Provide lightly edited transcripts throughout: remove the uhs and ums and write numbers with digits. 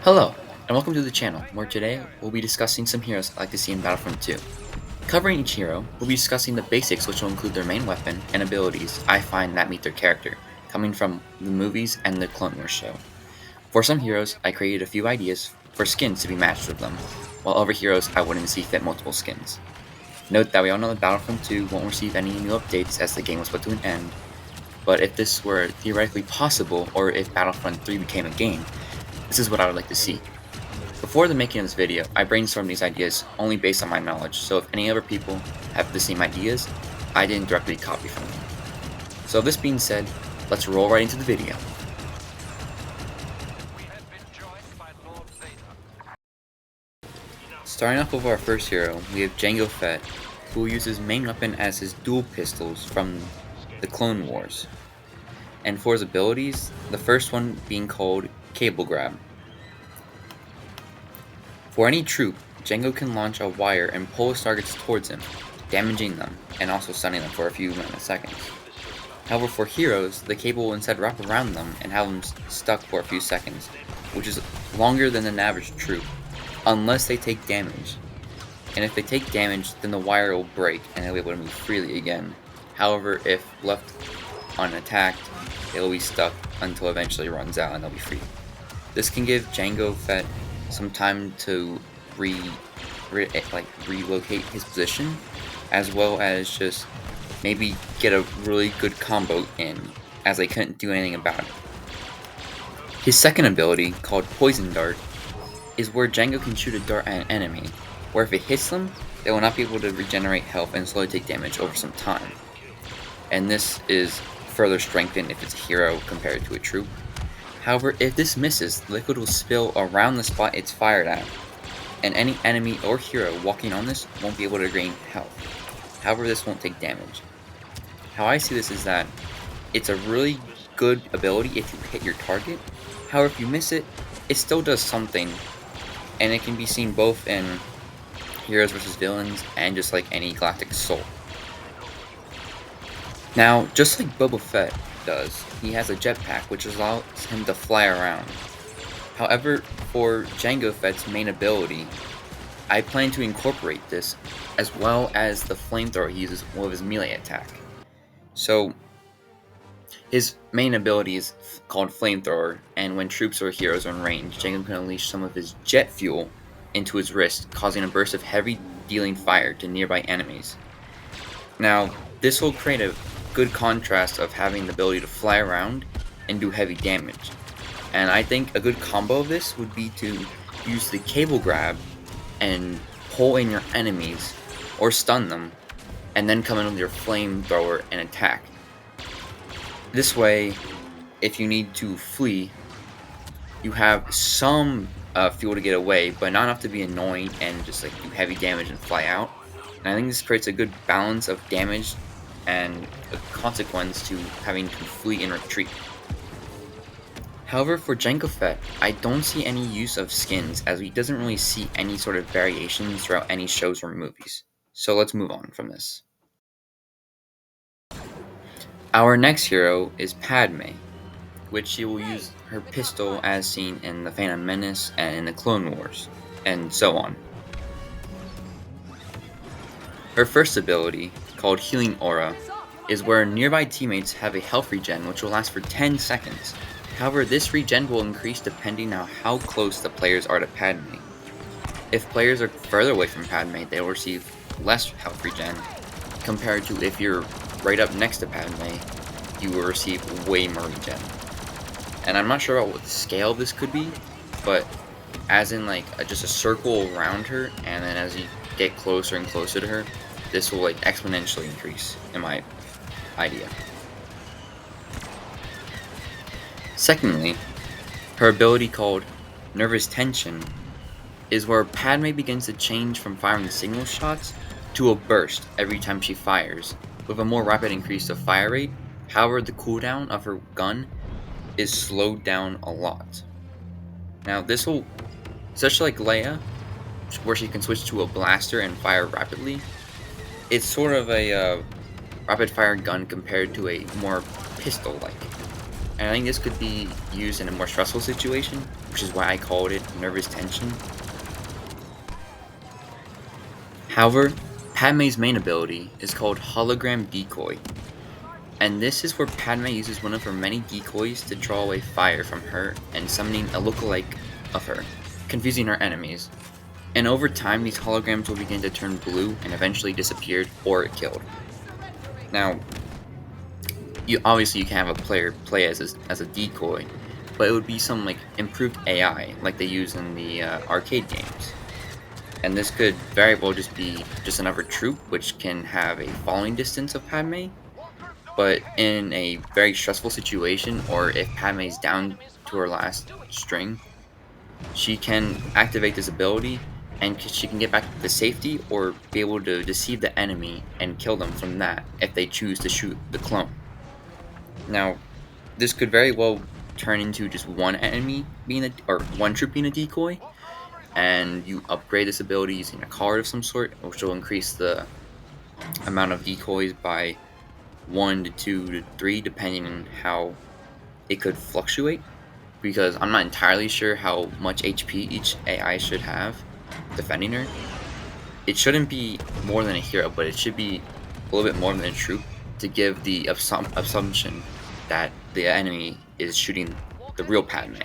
Hello, and welcome to the channel, where today we'll be discussing some heroes I like to see in Battlefront 2. Covering each hero, we'll be discussing the basics, which will include their main weapon and abilities I find that meet their character, coming from the movies and the Clone Wars show. For some heroes, I created a few ideas for skins to be matched with them, while other heroes I wouldn't see fit multiple skins. Note that we all know that Battlefront 2 won't receive any new updates as the game was put to an end, but if this were theoretically possible, or if Battlefront 3 became a game, this is what I would like to see. Before the making of this video, I brainstormed these ideas only based on my knowledge, so if any other people have the same ideas, I didn't directly copy from them. So this being said, let's roll right into the video. Starting off with our first hero, we have Jango Fett, who will use his main weapon as his dual pistols from the Clone Wars. And for his abilities, the first one being called Cable Grab. For any troop, Jango can launch a wire and pull his targets towards him, damaging them and also stunning them for a few seconds. However, for heroes, the cable will instead wrap around them and have them stuck for a few seconds, which is longer than an average troop, unless they take damage. And if they take damage, then the wire will break and they'll be able to move freely again. However, if left unattacked, they'll be stuck until eventually it runs out and they'll be free. This can give Jango Fett some time to relocate his position, as well as just maybe get a really good combo in, as they couldn't do anything about it. His second ability, called Poison Dart, is where Jango can shoot a dart at an enemy, where if it hits them, they will not be able to regenerate health and slowly take damage over some time. And this is further strengthened if it's a hero compared to a troop. However, if this misses, the liquid will spill around the spot it's fired at, and any enemy or hero walking on this won't be able to gain health. However, this won't take damage. How I see this is that it's a really good ability if you hit your target. However, if you miss it, it still does something, and it can be seen both in heroes versus villains and just like any galactic assault. Now, just like Boba Fett does, he has a jetpack which allows him to fly around. However, for Jango Fett's main ability, I plan to incorporate this as well as the flamethrower he uses with his melee attack. So, his main ability is called Flamethrower, and when troops or heroes are in range, Jango can unleash some of his jet fuel into his wrist, causing a burst of heavy dealing fire to nearby enemies. Now, this will create a good contrast of having the ability to fly around and do heavy damage. And I think a good combo of this would be to use the cable grab and pull in your enemies or stun them, and then come in with your flamethrower and attack. This way, if you need to flee, you have some fuel to get away, but not enough to be annoying and just like do heavy damage and fly out. And I think this creates a good balance of damage and a consequence to having to flee and retreat. However, for Jango Fett, I don't see any use of skins, as he doesn't really see any sort of variations throughout any shows or movies. So let's move on from this. Our next hero is Padme, which she will use her pistol as seen in The Phantom Menace and in the Clone Wars, and so on. Her first ability, called Healing Aura, is where nearby teammates have a health regen which will last for 10 seconds. However, this regen will increase depending on how close the players are to Padme. If players are further away from Padme, they will receive less health regen, compared to if you're right up next to Padme, you will receive way more regen. And I'm not sure about what the scale of this could be, but as in like just a circle around her, and then as you get closer and closer to her, this will like exponentially increase, in my idea. Secondly, her ability called Nervous Tension is where Padme begins to change from firing single shots to a burst every time she fires, with a more rapid increase of fire rate. However, the cooldown of her gun is slowed down a lot. Now, this will, such like Leia, where she can switch to a blaster and fire rapidly, it's sort of a rapid fire gun compared to a more pistol-like. and I think this could be used in a more stressful situation, which is why I called it nervous tension. However, Padme's main ability is called Hologram Decoy, and this is where Padme uses one of her many decoys to draw away fire from her and summoning a lookalike of her, confusing her enemies. And over time, these holograms will begin to turn blue and eventually disappear or killed. Now, you can have a player play as a decoy, but it would be some like improved AI like they use in the arcade games. And this could very well just be just another troop which can have a following distance of Padme, but in a very stressful situation, or if Padme is down to her last string, she can activate this ability and she can get back to safety or be able to deceive the enemy and kill them from that if they choose to shoot the clone. Now, this could very well turn into just one enemy being or one troop being a decoy, and you upgrade this ability using a card of some sort, which will increase the amount of decoys by 1 to 2 to 3, depending on how it could fluctuate. Because I'm not entirely sure how much HP each AI should have defending her. It shouldn't be more than a hero, but it should be a little bit more than a troop to give the assumption that the enemy is shooting the real Padme.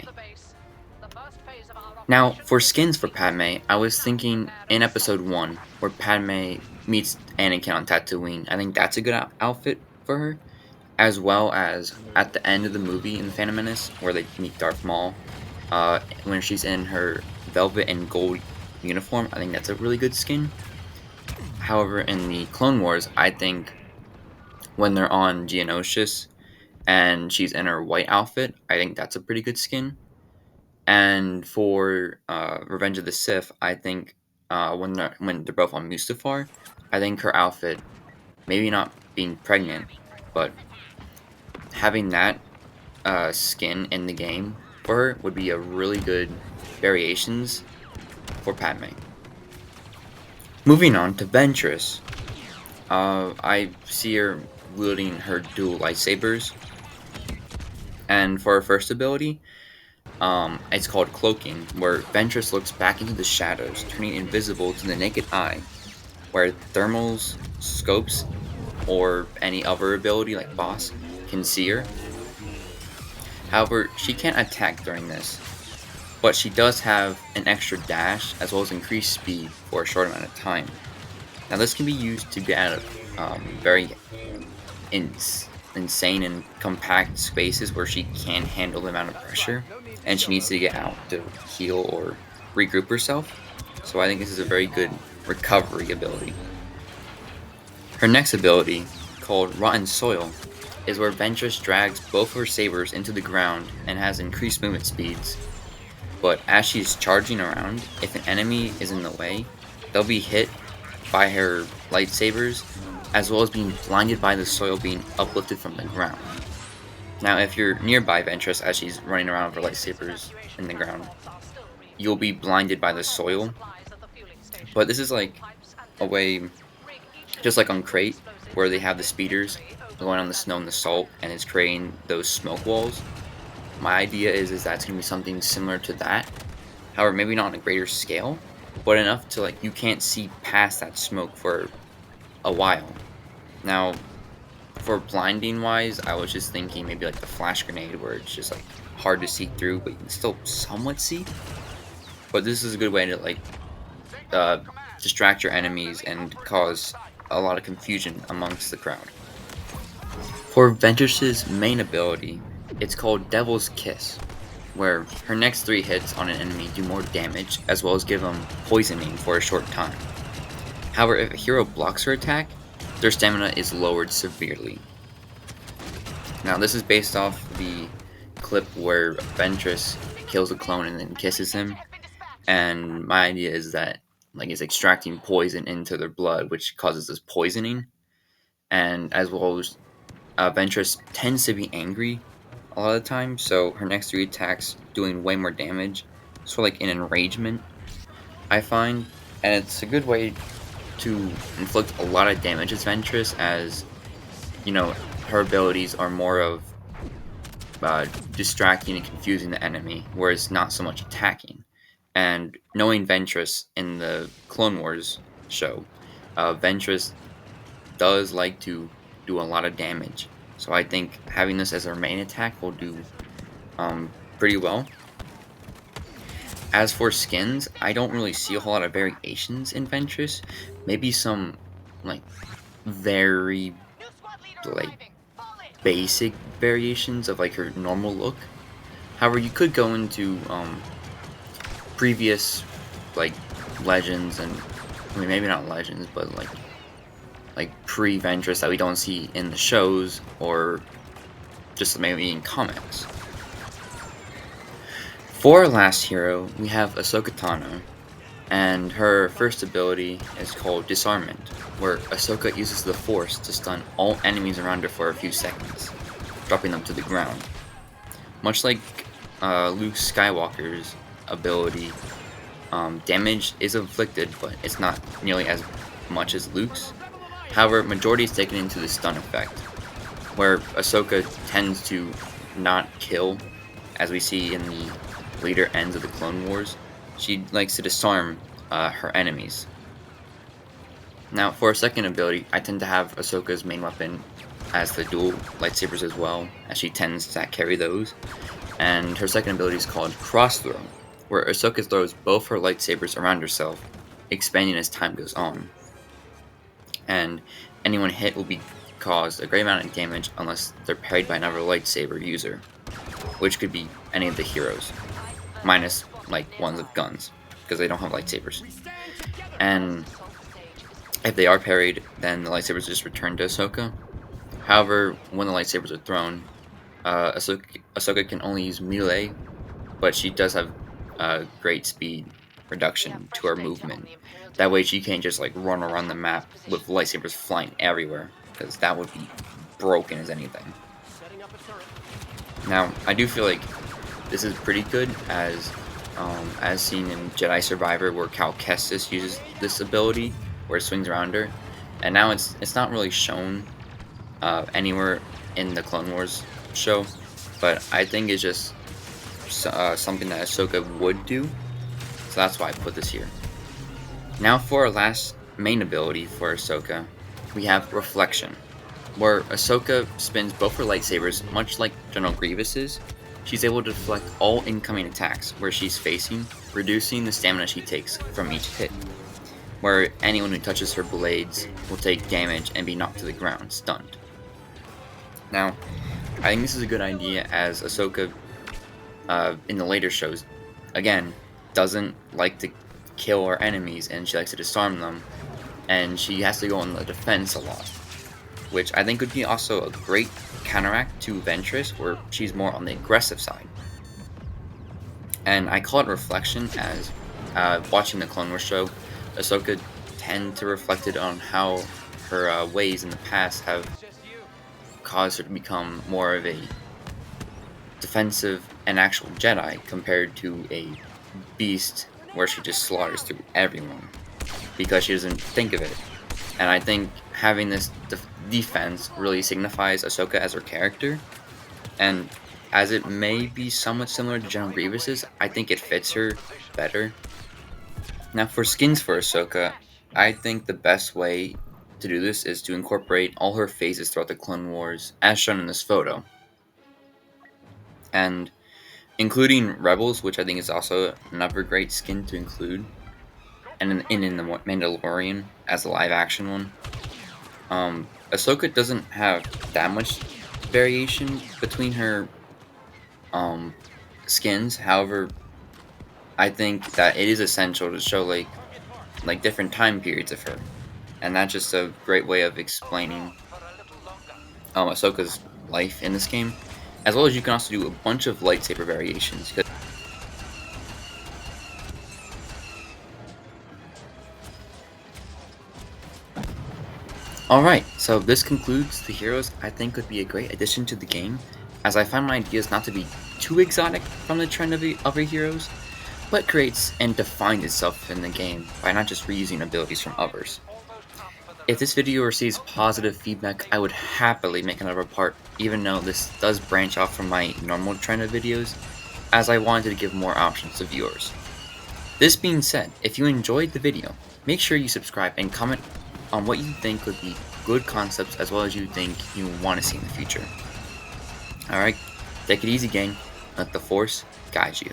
Now, for skins for Padme, I was thinking in episode 1, where Padme meets Anakin on Tatooine, I think that's a good outfit for her, as well as at the end of the movie in The Phantom Menace, where they meet Darth Maul, when she's in her velvet and gold uniform, I think that's a really good skin. However, in the Clone Wars, I think when they're on Geonosis and she's in her white outfit, I think that's a pretty good skin. And for Revenge of the Sith, I think when they're both on Mustafar, I think her outfit, maybe not being pregnant, but having that skin in the game for her would be a really good variations for Padme. Moving on to Ventress, I see her wielding her dual lightsabers, and for her first ability, it's called Cloaking, where Ventress looks back into the shadows, turning invisible to the naked eye, where thermals, scopes, or any other ability like Boss can see her. However, she can't attack during this, but she does have an extra dash as well as increased speed for a short amount of time. Now this can be used to get out of very insane and compact spaces where she can't handle the amount of pressure and she needs to get out to heal or regroup herself. So I think this is a very good recovery ability. Her next ability, called Rotten Soil, is where Ventress drags both her sabers into the ground and has increased movement speeds. But as she's charging around, if an enemy is in the way, they'll be hit by her lightsabers, as well as being blinded by the soil being uplifted from the ground. Now, if you're nearby Ventress as she's running around with her lightsabers in the ground, you'll be blinded by the soil. But this is like a way, just like on Crate, where they have the speeders going on the snow and the salt, and it's creating those smoke walls. My idea is that's going to be something similar to that. However, maybe not on a greater scale, but enough to like you can't see past that smoke for a while. Now, for blinding wise, I was just thinking maybe like the flash grenade, where it's just like hard to see through, but you can still somewhat see. But this is a good way to like distract your enemies and cause a lot of confusion amongst the crowd. For Ventress's main ability, it's called Devil's Kiss, where her next 3 hits on an enemy do more damage, as well as give them poisoning for a short time. However, if a hero blocks her attack, their stamina is lowered severely. Now, this is based off the clip where Ventress kills a clone and then kisses him, and my idea is that like it's extracting poison into their blood, which causes this poisoning, and as well as Ventress tends to be angry a lot of the time, so her next 3 attacks doing way more damage. So like an enragement, I find, and it's a good way to inflict a lot of damage as Ventress, as you know, her abilities are more of distracting and confusing the enemy, whereas not so much attacking. And knowing Ventress in the Clone Wars show, Ventress does like to do a lot of damage. So I think having this as our main attack will do pretty well. As for skins, I don't really see a whole lot of variations in Ventress. Maybe some like very like basic variations of like her normal look. However, you could go into previous like legends and I mean maybe not legends, but like pre-Ventress that we don't see in the shows or just maybe in comics. For our last hero, we have Ahsoka Tano, and her first ability is called Disarmament, where Ahsoka uses the Force to stun all enemies around her for a few seconds, dropping them to the ground. Much like Luke Skywalker's ability, damage is inflicted, but it's not nearly as much as Luke's. However, majority is taken into the stun effect, where Ahsoka tends to not kill, as we see in the later ends of the Clone Wars. She likes to disarm her enemies. Now, for her second ability, I tend to have Ahsoka's main weapon as the dual lightsabers as well, as she tends to carry those. And her second ability is called Cross Throw, where Ahsoka throws both her lightsabers around herself, expanding as time goes on. And anyone hit will be caused a great amount of damage unless they're parried by another lightsaber user, which could be any of the heroes, minus like ones with guns, because they don't have lightsabers. And if they are parried, then the lightsabers just return to Ahsoka. However, when the lightsabers are thrown, Ahsoka can only use melee, but she does have great speed reduction to her movement. That way she can't just like run around the map with lightsabers flying everywhere, because that would be broken as anything. Now, I do feel like this is pretty good, as seen in Jedi Survivor, where Cal Kestis uses this ability, where it swings around her, and now it's not really shown anywhere in the Clone Wars show, but I think it's just something that Ahsoka would do, so that's why I put this here. Now for our last main ability for Ahsoka, we have Reflection, where Ahsoka spins both her lightsabers, much like General Grievous's. She's able to deflect all incoming attacks where she's facing, reducing the stamina she takes from each hit, where anyone who touches her blades will take damage and be knocked to the ground, stunned. Now, I think this is a good idea, as Ahsoka, in the later shows, again, doesn't like to kill her enemies, and she likes to disarm them, and she has to go on the defense a lot, which I think would be also a great counteract to Ventress, where she's more on the aggressive side. And I call it Reflection, as watching the Clone Wars show, Ahsoka tend to reflect it on how her ways in the past have caused her to become more of a defensive and actual Jedi, compared to a beast where she just slaughters through everyone because she doesn't think of it. And I think having this defense really signifies Ahsoka as her character, and as it may be somewhat similar to General Grievous's, I think it fits her better. Now for skins for Ahsoka, I think the best way to do this is to incorporate all her phases throughout the Clone Wars, as shown in this photo. And including Rebels, which I think is also another great skin to include, and in the Mandalorian as a live action one. Ahsoka doesn't have that much variation between her skins. However, I think that it is essential to show like different time periods of her, and that's just a great way of explaining Ahsoka's life in this game, as well as you can also do a bunch of lightsaber variations. Alright, so this concludes the heroes I think would be a great addition to the game, as I find my ideas not to be too exotic from the trend of the other heroes, but creates and defines itself in the game by not just reusing abilities from others. If this video receives positive feedback, I would happily make another part, even though this does branch off from my normal trend of videos, as I wanted to give more options to viewers. This being said, if you enjoyed the video, make sure you subscribe and comment on what you think would be good concepts as well as you think you want to see in the future. Alright, take it easy gang, let the Force guide you.